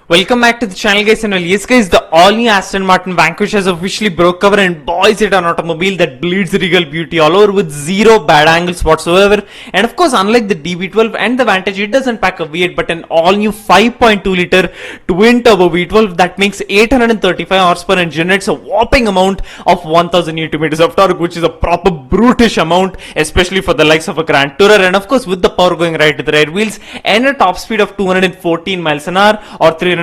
Welcome back to the channel, guys. And well, yes guys, the all-new Aston Martin Vanquish has officially broke cover, and boy is it an automobile that bleeds regal beauty all over with zero bad angles whatsoever. And of course, unlike the DB12 and the Vantage, it doesn't pack a V8 but an all-new 5.2 liter twin turbo V12 that makes 835 horsepower and generates a whopping amount of 1000 Nm of torque, which is a proper brutish amount, especially for the likes of a Grand Tourer. And of course, with the power going right to the rear wheels and a top speed of 214 miles an hour or 345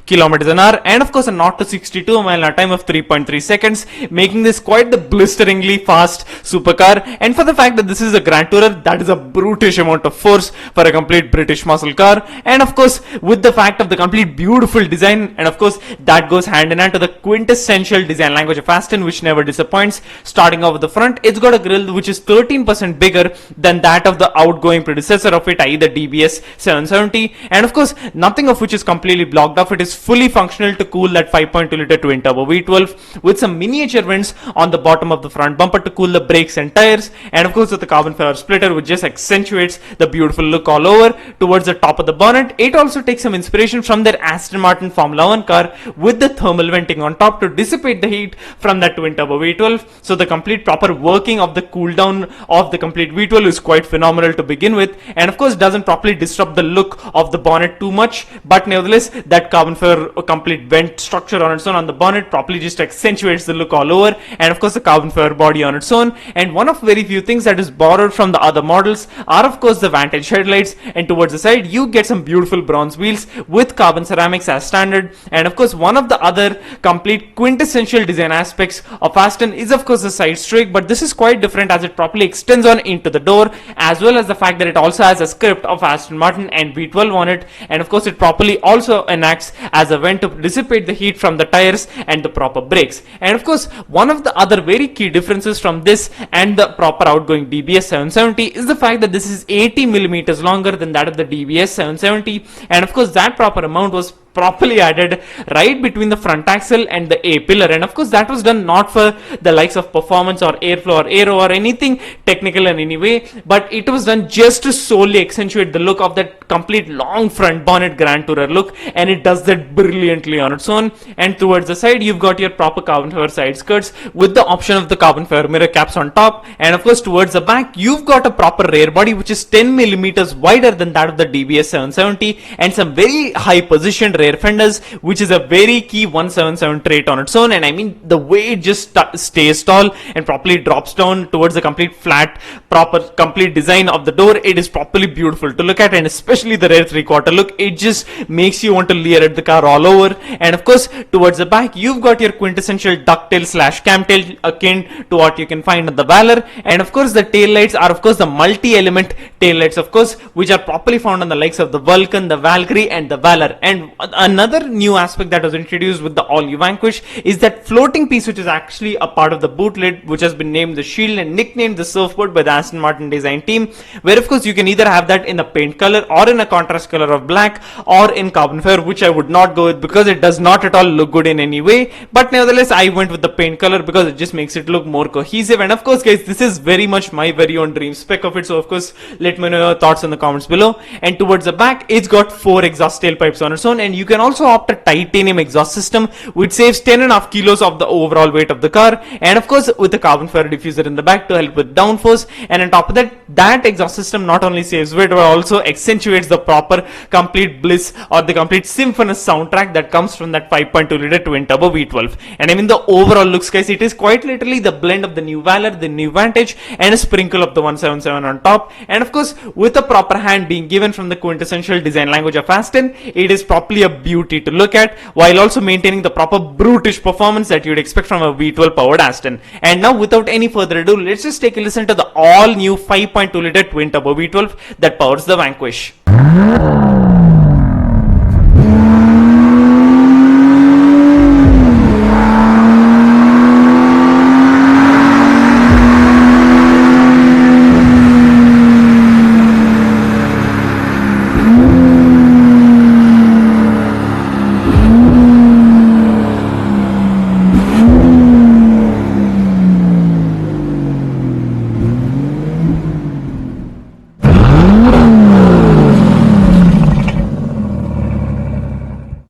kilometers an hour, and of course a 0 to 62 mile an hour time of 3.3 seconds, making this quite the blisteringly fast supercar. And for the fact that this is a Grand Tourer, that is a brutish amount of force for a complete British muscle car. And of course, with the fact of the complete beautiful design, and of course that goes hand in hand to the quintessential design language of Aston, which never disappoints. Starting off with the front, it's got a grille which is 13% bigger than that of the outgoing predecessor of it, i.e. the DBS 770, and of course nothing of which is completely blocked off. It is fully functional to cool that 5.2 liter twin turbo V12 with some miniature vents on the bottom of the front bumper to cool the brakes and tires, and of course with the carbon fiber splitter, which just accentuates the beautiful look all over. Towards the top of the bonnet, it also takes some inspiration from their Aston Martin Formula 1 car with the thermal venting on top to dissipate the heat from that twin turbo V12. So the complete proper working of the cool down of the complete V12 is quite phenomenal to begin with, and of course doesn't properly disrupt the look of the bonnet too much, but nevertheless that carbon fiber complete vent structure on its own on the bonnet properly just accentuates the look all over, and of course the carbon fiber body on its own. And one of very few things that is borrowed from the other models are of course the Vantage headlights, and towards the side you get some beautiful bronze wheels with carbon ceramics as standard. And of course one of the other complete quintessential design aspects of Aston is of course the side strake, but this is quite different as it properly extends on into the door, as well as the fact that it also has a script of Aston Martin and V12 on it, and of course it properly also enacts as a vent to dissipate the heat from the tires and the proper brakes. And of course one of the other very key differences from this and the proper outgoing DBS 770 is the fact that this is 80 millimeters longer than that of the DBS 770, and of course that proper amount was properly added right between the front axle and the A pillar. And of course that was done not for the likes of performance or airflow or aero or anything technical in any way, but it was done just to solely accentuate the look of that complete long front bonnet Grand Tourer look, and it does that brilliantly on its own. And towards the side you've got your proper carbon fiber side skirts with the option of the carbon fiber mirror caps on top, and of course towards the back you've got a proper rear body which is 10 millimeters wider than that of the DBS 770, and some very high positioned rear fenders, which is a very key 177 trait on its own. And I mean the way it just stays tall and properly drops down towards the complete flat proper complete design of the door, it is properly beautiful to look at, and especially the rear 3/4 look, it just makes you want to leer at the car all over. And of course towards the back you've got your quintessential ducktail slash camtail akin to what you can find on the Valour, and of course the tail lights are of course the multi-element tail lights of course, which are properly found on the likes of the Vulcan, the Valkyrie and the Valour. And another new aspect that was introduced with the all-new Vanquish is that floating piece, which is actually a part of the boot lid, which has been named the shield and nicknamed the surfboard by the Aston Martin design team, where of course you can either have that in a paint color or in a contrast color of black or in carbon fiber, which I would not go with because it does not at all look good in any way. But nevertheless I went with the paint color because it just makes it look more cohesive. And of course guys, this is very much my very own dream spec of it, so of course let me know your thoughts in the comments below. And towards the back it's got 4 exhaust tailpipes on its own, and you can also opt a titanium exhaust system which saves 10.5 kilos of the overall weight of the car, and of course with the carbon fiber diffuser in the back to help with downforce. And on top of that, that exhaust system not only saves weight but also accentuates the proper complete bliss or the complete symphonous soundtrack that comes from that 5.2 liter twin turbo V12. And I mean the overall looks guys, it is quite literally the blend of the new Valour, the new Vantage, and a sprinkle of the 177 on top. And of course with a proper hand being given from the quintessential design language of Aston, it is properly a beauty to look at, while also maintaining the proper brutish performance that you'd expect from a V12 powered Aston. And now without any further ado, let's just take a listen to the all new 5.2 liter twin turbo V12 that powers the Vanquish.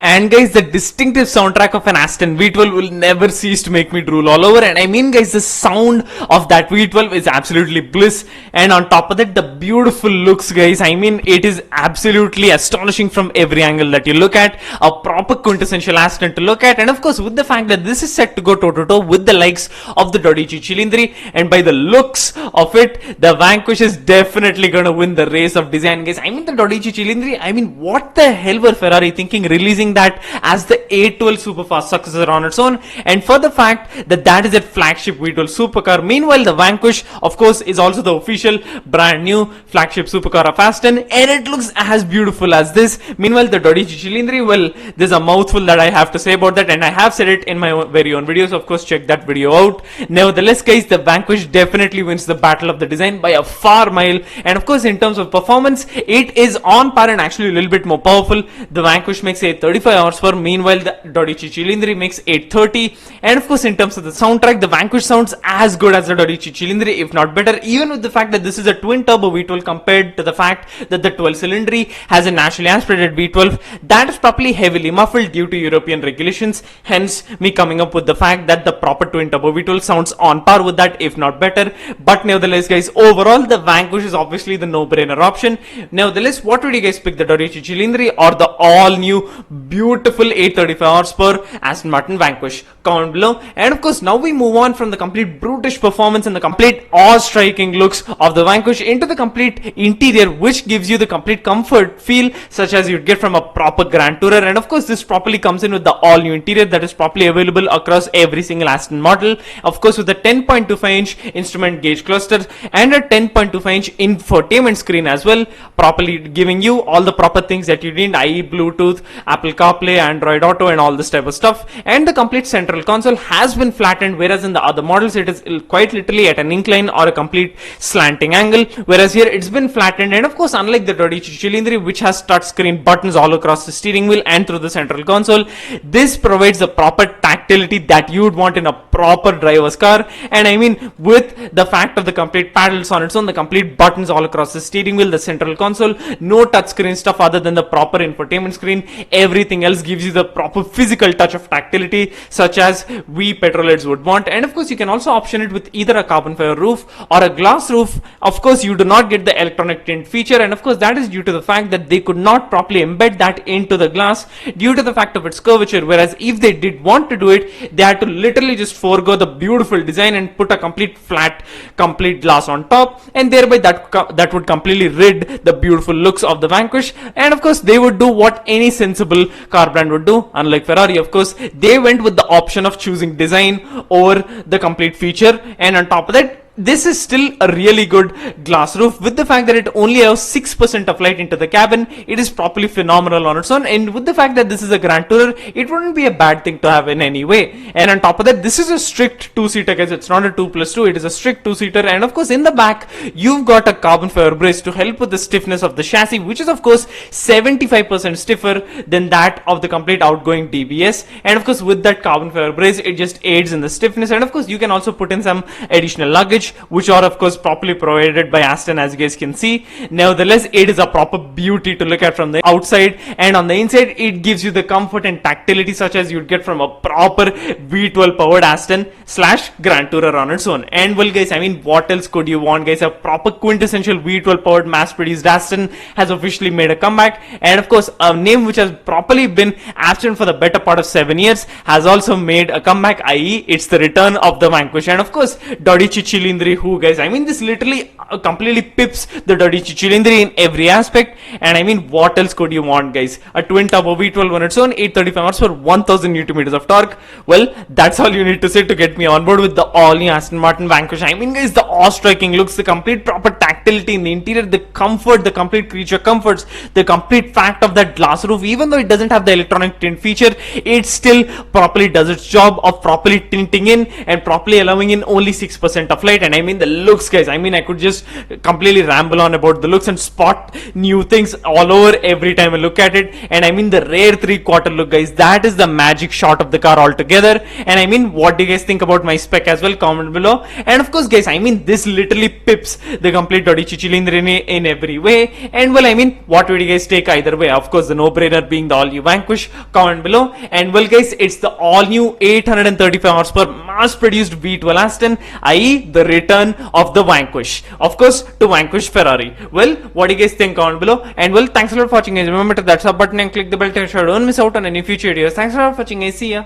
And guys, the distinctive soundtrack of an Aston V12 will never cease to make me drool all over. And I mean guys, the sound of that V12 is absolutely bliss. And on top of that, the beautiful looks guys, I mean it is absolutely astonishing from every angle that you look at. A proper quintessential Aston to look at. And of course, with the fact that this is set to go toe to toe with the likes of the 12 Cilindri, and by the looks of it, the Vanquish is definitely gonna win the race of design guys. I mean the 12 Cilindri, I mean what the hell were Ferrari thinking releasing that as the A12 superfast successor on its own, and for the fact that that is a flagship V12 supercar. Meanwhile, the Vanquish of course is also the official brand new flagship supercar of Aston, and it looks as beautiful as this. Meanwhile, the 12 Cilindri, well, there's a mouthful that I have to say about that, and I have said it in my very own videos. Of course, check that video out. Nevertheless guys, the Vanquish definitely wins the battle of the design by a far mile, and of course in terms of performance, it is on par and actually a little bit more powerful. The Vanquish makes 835 horsepower, meanwhile the 12 Cilindri makes 830. And of course in terms of the soundtrack, the Vanquish sounds as good as the 12 Cilindri, if not better, even with the fact that this is a twin turbo V12 compared to the fact that the 12 Cilindri has a naturally aspirated V12 that is properly heavily muffled due to European regulations. Hence me coming up with the fact that the proper twin turbo V12 sounds on par with that, if not better. But nevertheless guys, overall the Vanquish is obviously the no-brainer option. Nevertheless, what would you guys pick, the 12 Cilindri or the all-new beautiful 835 horsepower Aston Martin Vanquish? Comment below. And of course, now we move on from the complete brutish performance and the complete awe-striking looks of the Vanquish into the complete interior, which gives you the complete comfort feel such as you'd get from a proper Grand Tourer. And of course, this properly comes in with the all-new interior that is properly available across every single Aston model. Of course, with the 10.25-inch instrument gauge cluster and a 10.25-inch infotainment screen as well, properly giving you all the proper things that you need, i.e. Bluetooth, Apple CarPlay, Android Auto, and all this type of stuff. And the complete central console has been flattened, whereas in the other models it is quite literally at an incline or a complete slanting angle, whereas here it's been flattened. And of course, unlike the 12 Cilindri, which has touchscreen buttons all across the steering wheel and through the central console, this provides the proper tactility that you would want in a proper driver's car. And I mean, with the fact of the complete paddles on its own, the complete buttons all across the steering wheel, the central console, no touchscreen stuff other than the proper infotainment screen, everything else gives you the proper physical touch of tactility such as we petrolheads would want. And of course, you can also option it with either a carbon fiber roof or a glass roof. Of course, you do not get the electronic tint feature, and of course that is due to the fact that they could not properly embed that into the glass due to the fact of its curvature, whereas if they did want to do it, they had to literally just forego the beautiful design and put a complete flat complete glass on top, and thereby that would completely rid the beautiful looks of the Vanquish. And of course, they would do what any sensible car brand would do. Unlike Ferrari, of course, they went with the option of choosing design over the complete feature, and on top of that, this is still a really good glass roof. With the fact that it only has 6% of light into the cabin, it is properly phenomenal on its own. And with the fact that this is a Grand Tourer, it wouldn't be a bad thing to have in any way. And on top of that, this is a strict two-seater guys. It's not a 2+2, it is a strict two-seater. And of course, in the back, you've got a carbon fiber brace to help with the stiffness of the chassis, which is of course 75% stiffer than that of the complete outgoing DBS. And of course, with that carbon fiber brace, it just aids in the stiffness. And of course, you can also put in some additional luggage, which are of course properly provided by Aston, as you guys can see. Nevertheless, it is a proper beauty to look at from the outside, and on the inside it gives you the comfort and tactility such as you'd get from a proper V12 powered Aston / Grand Tourer on its own. And well guys, I mean, what else could you want guys? A proper quintessential V12 powered mass produced Aston has officially made a comeback, and of course a name which has properly been absent for the better part of 7 years has also made a comeback, i.e. it's the return of the Vanquish. And of course, 12 Cilindri, who guys, I mean, this literally completely pips the 12 Cilindri in every aspect. And I mean, what else could you want guys? A twin turbo V12 on its own, 835 horse for 1000 Nm of torque. Well, that's all you need to say to get me on board with the all new Aston Martin Vanquish. I mean guys, the awe-striking looks, the complete proper tactility in the interior, the comfort, the complete creature comforts, the complete fact of that glass roof, even though it doesn't have the electronic tint feature, it still properly does its job of properly tinting in and properly allowing in only 6% of light. And I mean the looks, guys. I mean, I could just completely ramble on about the looks and spot new things all over every time I look at it. And I mean the rare 3/4 look, guys. That is the magic shot of the car altogether. And I mean, what do you guys think about my spec as well? Comment below. And of course, guys, I mean, this literally pips the complete Dodici Cilindri in every way. And well, I mean, what would you guys take either way? Of course, the no-brainer being the all-new Vanquish. Comment below. And well, guys, it's the all-new 835 horsepower mass-produced V12 Aston, i.e. the return of the Vanquish. Of course, to vanquish Ferrari. Well, what do you guys think? Comment below. And well, thanks a lot for watching, guys. Remember to that sub button and click the bell to ensure you don't miss out on any future videos. Thanks a lot for watching, guys. See ya.